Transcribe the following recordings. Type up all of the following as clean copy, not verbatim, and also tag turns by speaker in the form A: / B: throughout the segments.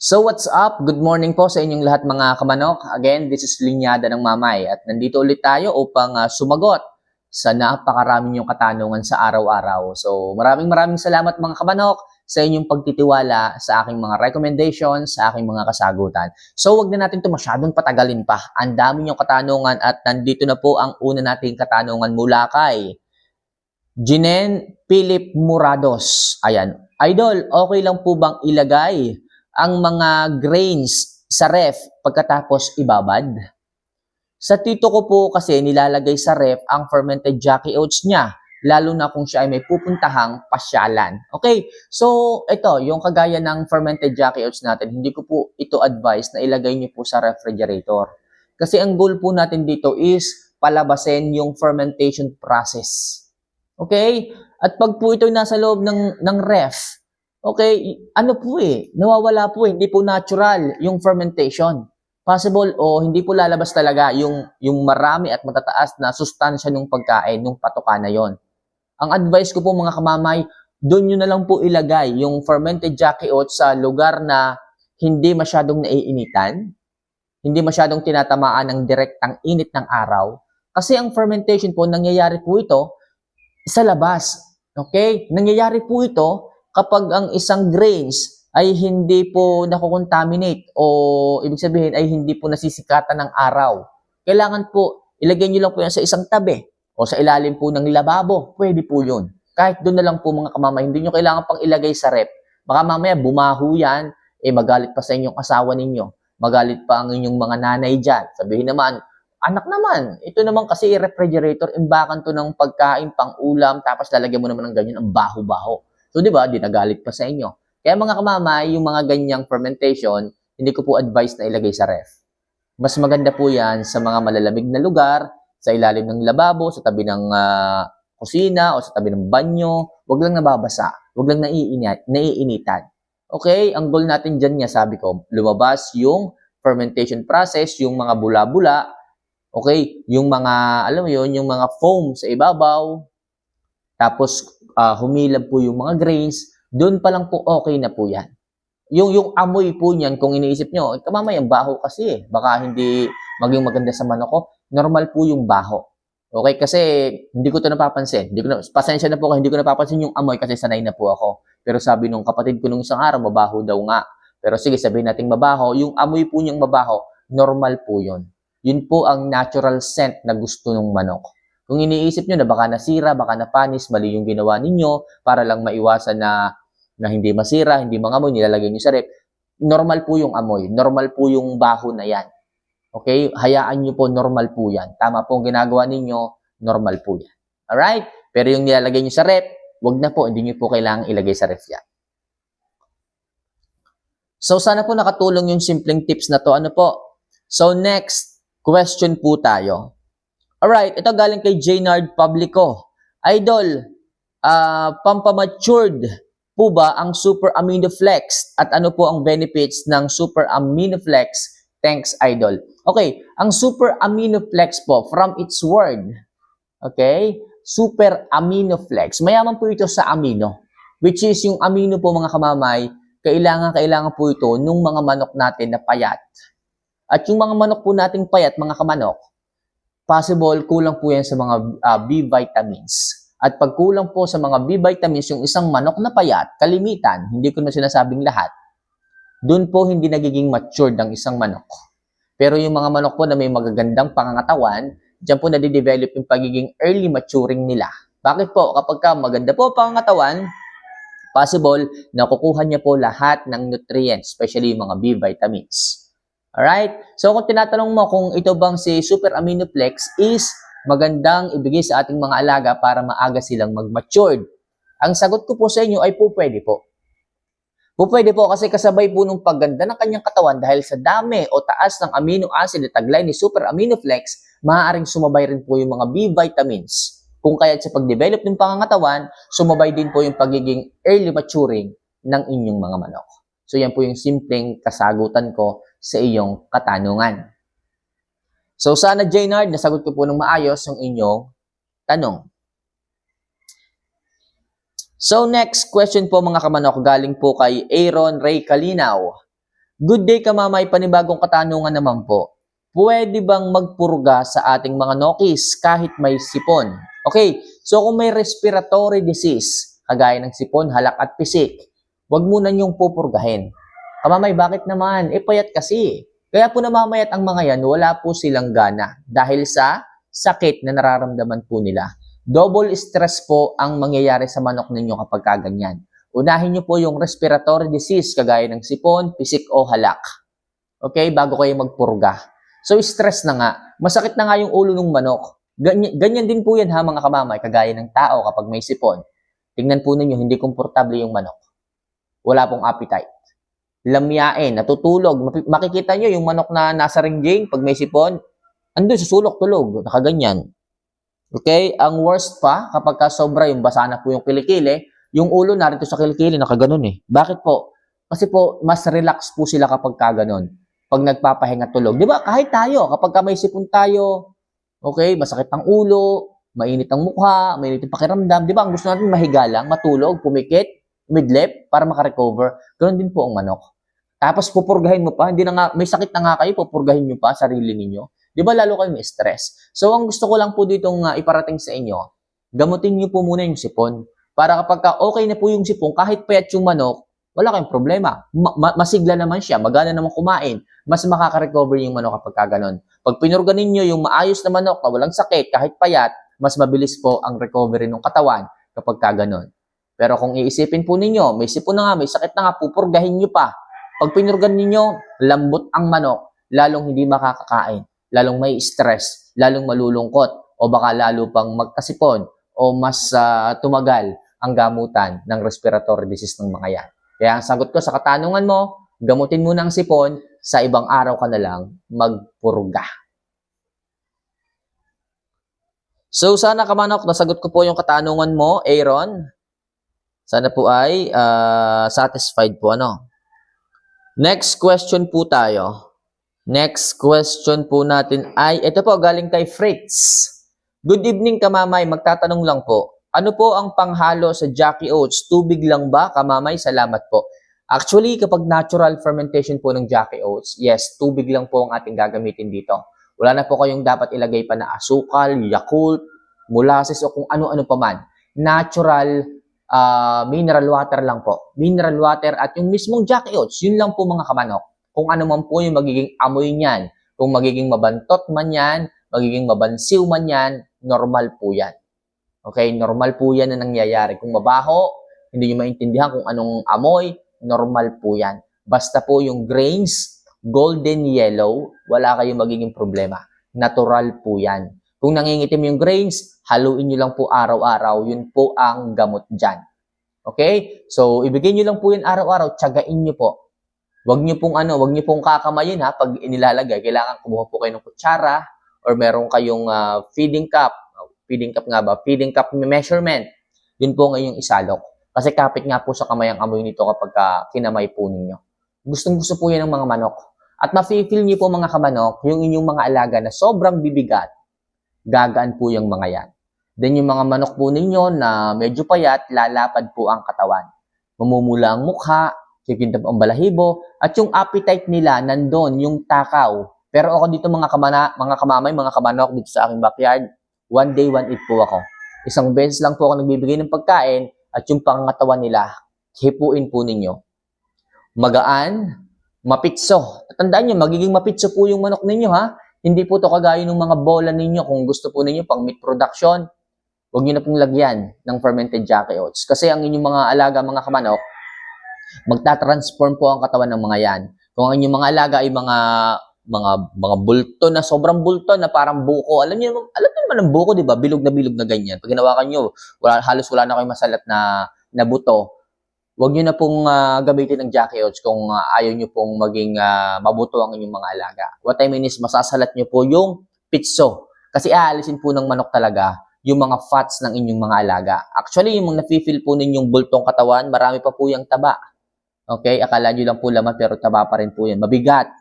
A: So what's up? Good morning po sa inyong lahat mga kamanok. Again, this is Linyada ng Mamay at nandito ulit tayo upang sumagot sa napakarami niyong katanungan sa araw-araw. So maraming salamat mga kamanok sa inyong pagtitiwala sa aking mga recommendations, sa aking mga kasagutan. So wag na natin ito masyadong patagalin pa. Ang dami niyong katanungan at nandito na po ang una nating katanungan mula kay Jinen Philip Murados. Ayan. Idol, okay lang po bang ilagay ang mga grains sa ref pagkatapos ibabad? Sa tito ko po kasi nilalagay sa ref ang fermented Jackie Oats niya, lalo na kung siya ay may pupuntahang pasyalan. Okay, so ito, yung kagaya ng fermented Jackie Oats natin, hindi ko po ito advice na ilagay niyo po sa refrigerator. Kasi ang goal po natin dito is palabasin yung fermentation process. Okay? At pag po ito nasa loob ng ref, okay, ano po nawawala po hindi po natural yung fermentation. Possible o hindi po lalabas talaga yung marami at matataas na sustansya ng pagkain, ng patoka na yon. Ang advice ko po mga kamamay, doon nyo na lang po ilagay yung fermented Jackie Oats sa lugar na hindi masyadong naiinitan, hindi masyadong tinatamaan ng direktang init ng araw. Kasi ang fermentation po, nangyayari po ito sa labas. Okay? Nangyayari po ito kapag ang isang grains ay hindi po nakokontaminate o ibig sabihin ay hindi po nasisikatan ng araw. Kailangan po, ilagay nyo lang po yan sa isang tabi o sa ilalim po ng lababo. Pwede po yun. Kahit doon na lang po mga kamamay, hindi nyo kailangan pang ilagay sa rep. Baka mamaya bumaho yan, magalit pa sa inyong asawa ninyo. Magalit pa ang inyong mga nanay dyan. Sabihin naman, anak naman, ito naman kasi refrigerator, imbakan to ng pagkain, pang ulam, tapos lalagyan mo naman ng ganyan, ang baho-baho. So, di ba, di nagalit pa sa inyo. Kaya mga kamamay, yung mga ganyang fermentation, hindi ko po advice na ilagay sa ref. Mas maganda po yan sa mga malalamig na lugar, sa ilalim ng lababo, sa tabi ng kusina, o sa tabi ng banyo. Huwag lang nababasa, huwag lang naiinitan. Okay, ang goal natin dyan nga, sabi ko, lumabas yung fermentation process, yung mga bula-bula. Okay, yung mga, alam mo yun, yung mga foam sa ibabaw, tapos humilab po yung mga grains, doon pa lang po okay na po yan. Yung amoy po niyan, kung iniisip nyo, kamamay, ang baho kasi baka hindi maging maganda sa manok ko, normal po yung baho. Okay, kasi hindi ko ito napapansin. Pasensya na po kasi hindi ko napapansin yung amoy kasi sanay na po ako. Pero sabi nung kapatid ko nung isang araw, mabaho daw nga. Pero sige, sabihin natin mabaho, yung amoy po niyang mabaho, normal po yun. Yun po ang natural scent na gusto ng manok. Kung iniisip nyo na baka nasira, baka napanis, mali yung ginawa ninyo para lang maiwasan na hindi masira, hindi mangamoy, nilalagay nyo sa rep, normal po yung amoy, normal po yung baho na yan. Okay? Hayaan nyo po, normal po yan. Tama po ang ginagawa ninyo, normal po yan. Alright? Pero yung nilalagay nyo sa rep, wag na po, hindi nyo po kailangang ilagay sa ref yan. So, sana po nakatulong yung simpleng tips na to. Ano po? So, next question po tayo. Alright, ito galing kay Jaynard Publico. Idol, pampamatured po ba ang Super Amino Flex? At ano po ang benefits ng Super Amino Flex? Thanks, Idol. Okay, ang Super Amino Flex po, from its word, okay, Super Amino Flex, mayaman po ito sa amino, which is yung amino po mga kamamay, kailangan po ito nung mga manok natin na payat. At yung mga manok po nating payat, mga kamanok, possible kulang po yan sa mga B vitamins. At pag kulang po sa mga B vitamins yung isang manok na payat, kalimitan, hindi ko na sinasabing lahat, doon po hindi nagiging matured ang isang manok. Pero yung mga manok po na may magagandang pangangatawan, dyan po nadidevelop yung pagiging early maturing nila. Bakit po? Kapag maganda po pangangatawan, possible na kukuha niya po lahat ng nutrients, especially yung mga B vitamins. Alright? So kung tinatanong mo kung ito bang si Super Amino Flex is magandang ibigay sa ating mga alaga para maaga silang mag-matured, ang sagot ko po sa inyo ay po pwede po. Pwede po kasi kasabay po nung pagganda ng kanyang katawan dahil sa dami o taas ng amino acid na taglay ni Super Amino Flex, maaaring sumabay rin po yung mga B vitamins. Kung kaya't sa pag-develop ng pangangatawan, sumabay din po yung pagiging early maturing ng inyong mga manok. So yan po yung simpleng kasagutan ko sa iyong katanungan. So sana, Jaynard, nasagot ko po ng maayos yung inyong tanong. So next question po mga kamanok, galing po kay Aaron Ray Kalinaw. Good day kamamay, panibagong katanungan naman po. Pwede bang magpurga sa ating mga nokis kahit may sipon? Okay, so kung may respiratory disease, kagaya ng sipon, halak at pisik, wag muna niyong pupurgahin. Kamamay, bakit naman? Payat kasi. Kaya po namamayat ang mga yan, wala po silang gana dahil sa sakit na nararamdaman po nila. Double stress po ang mangyayari sa manok ninyo kapag kaganyan. Unahin niyo po yung respiratory disease kagaya ng sipon, pisik o halak. Okay, bago kayo magpurga. So stress na nga, masakit na nga yung ulo ng manok. Ganyan din po yan ha mga kamamay, kagaya ng tao kapag may sipon. Tingnan po ninyo, hindi komportable yung manok. Wala pong appetite. Lamyain, natutulog. Makikita nyo yung manok na nasa ringging pag may sipon, andun sa sulok tulog, nakaganyan. Okay, ang worst pa, kapag sobra yung basa na po yung kilikili, yung ulo narito sa kilikili, nakaganon eh. Bakit po? Kasi po, mas relax po sila kapag kaganon. Pag nagpapahinga tulog. Di ba? Kahit tayo, kapag may sipon tayo, okay, masakit ang ulo, mainit ang mukha, mainit ang pakiramdam. Di ba? Ang gusto natin mahiga lang, matulog, pumikit, midlip, para makarecover. Ganon din po ang manok. Tapos pupurgahin mo pa, hindi na nga, may sakit na nga kayo, pupurgahin nyo pa, sarili ninyo. Di ba lalo kayong stress? So, ang gusto ko lang po ditong iparating sa inyo, gamutin nyo po muna yung sipon. Para kapag okay na po yung sipon, kahit payat yung manok, wala kayong problema. Masigla naman siya, magana naman kumain. Mas makaka-recover yung manok kapag gano'n. Pag pinurganin nyo yung maayos na manok na walang sakit, kahit payat, mas mabilis po ang recovery ng katawan kapag gano'n. Pero kung iisipin po ninyo, may sipon na nga, may sakit na nga, pupurgahin nyo pa. Pag pinurgan ninyo, lambot ang manok, lalong hindi makakakain, lalong may stress, lalong malulungkot, o baka lalo pang magkasipon, o mas tumagal ang gamutan ng respiratory disease ng mga yan. Kaya ang sagot ko sa katanungan mo, gamutin mo ng sipon, sa ibang araw ka na lang magpurga. So sana kamanok, nasagot ko po yung katanungan mo, Aaron. Sana po ay satisfied po, ano? Next question po tayo. Next question po natin ay, ito po, galing kay Fritz. Good evening kamamay, magtatanong lang po. Ano po ang panghalo sa Jackie Oats? Tubig lang ba, kamamay? Salamat po. Actually, kapag natural fermentation po ng Jackie Oats, yes, tubig lang po ang ating gagamitin dito. Wala na po kayong dapat ilagay pa na asukal, Yakult, molasses o kung ano-ano pa man. Natural mineral water lang po. Mineral water at yung mismong Jackie Oats, yun lang po mga kamanok. Kung ano man po yung magiging amoy niyan, kung magiging mabantot man yan, magiging mabansiw man yan, normal po yan. Okay, normal po yan na nangyayari. Kung mabaho, hindi nyo maintindihan kung anong amoy, normal po yan. Basta po yung grains, golden yellow, wala kayong magiging problema. Natural po yan. Kung nangingitim yung grains, haluin nyo lang po araw-araw. Yun po ang gamot dyan. Okay? So, ibigay nyo lang po yun araw-araw, tsagain nyo po. Wag nyo pong kakamayin ha, pag inilalagay. Kailangan kumuha po kayo ng kutsara or meron kayong feeding cup feeding cup measurement. Yun po ngayong isalok. Kasi kapit nga po sa kamay ang amoy nito kapag kinamay po ninyo. Gustong-gusto po yan ng mga manok. At ma-feel niyo po mga kamanok, yung inyong mga alaga na sobrang bibigat, gagaan po yung mga yan. Then yung mga manok po ninyo na medyo payat, lalapad po ang katawan. Mamumula ang mukha, kikintab ang balahibo, at yung appetite nila nandun, yung takaw. Pero ako dito mga kamamay, mga kamanok dito sa aking backyard, one day, one eat po ako. Isang beses lang po ako nagbibigay ng pagkain at yung pangangatawan nila, hipuin po ninyo. Magaan, mapitso. Tandaan nyo, magiging mapitso po yung manok ninyo ha. Hindi po to kagaya ng mga bola ninyo. Kung gusto po ninyo pang meat production, huwag nyo na pong lagyan ng fermented Jackie Oats. Kasi ang inyong mga alaga, mga kamanok, magta-transform po ang katawan ng mga yan. Kung ang inyong mga alaga ay mga bulto na sobrang bulto na parang buko. Alam niyo naman ang buko, 'di ba? Bilog na ganyan. Pag ginawakan niyo, halos wala na kayong masalat na buto. Huwag niyo na pong gamitin ng Jackie Oats kung ayaw niyo pong maging mabuto ang inyong mga alaga. What I mean is masasalat niyo po yung pitso. Kasi aalisin po ng manok talaga yung mga fats ng inyong mga alaga. Actually, yung nafe-feel po ninyong bultong katawan, marami pa po yung taba. Okay? Akala niyo lang po laman pero taba pa rin po yan. Mabigat.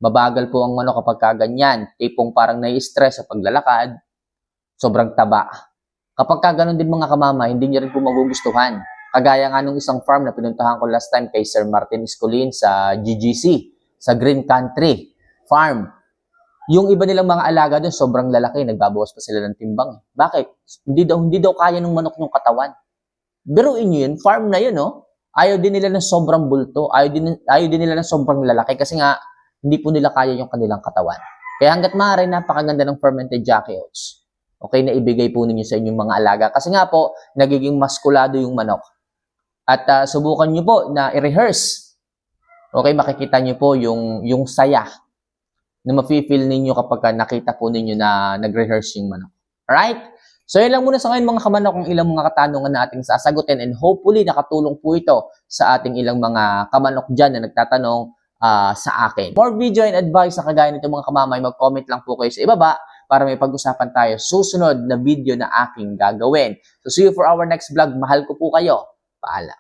A: Mabagal po ang manok kapag kaganyan. Tipong parang nai-stress sa paglalakad. Sobrang taba. Kapag kaganon din mga kamama, hindi niya rin po magugustuhan. Kagaya nga nung isang farm na pinuntahan ko last time kay Sir Martin Escolin sa GGC, sa Green Country Farm. Yung iba nilang mga alaga doon, sobrang lalaki, nagbabawas pa sila ng timbang. Bakit? Hindi daw kaya ng manok yung katawan. Biruin nyo yun, farm na yun, no? Ayaw din nila ng sobrang bulto, ayaw din nila ng sobrang lalaki kasi nga, hindi po nila kaya yung kanilang katawan. Kaya hanggat maaari, napakaganda ng fermented Jackie Oats. Okay, na ibigay po ninyo sa inyong mga alaga. Kasi nga po, nagiging maskulado yung manok. At subukan nyo po na i-rehearse. Okay, makikita nyo po yung saya na mafe-feel ninyo kapag nakita po ninyo na nag-rehearse yung manok. Alright? So, yun lang muna sa ngayon mga kamanok kung ilang mga katanungan na ating sasagutin and hopefully nakatulong po ito sa ating ilang mga kamanok dyan na nagtatanong sa akin. More video and advice na kagaya nito mga kamamay, mag-comment lang po kayo sa ibaba para may pag-usapan tayo susunod na video na aking gagawin. So, see you for our next vlog. Mahal ko po kayo. Paalam.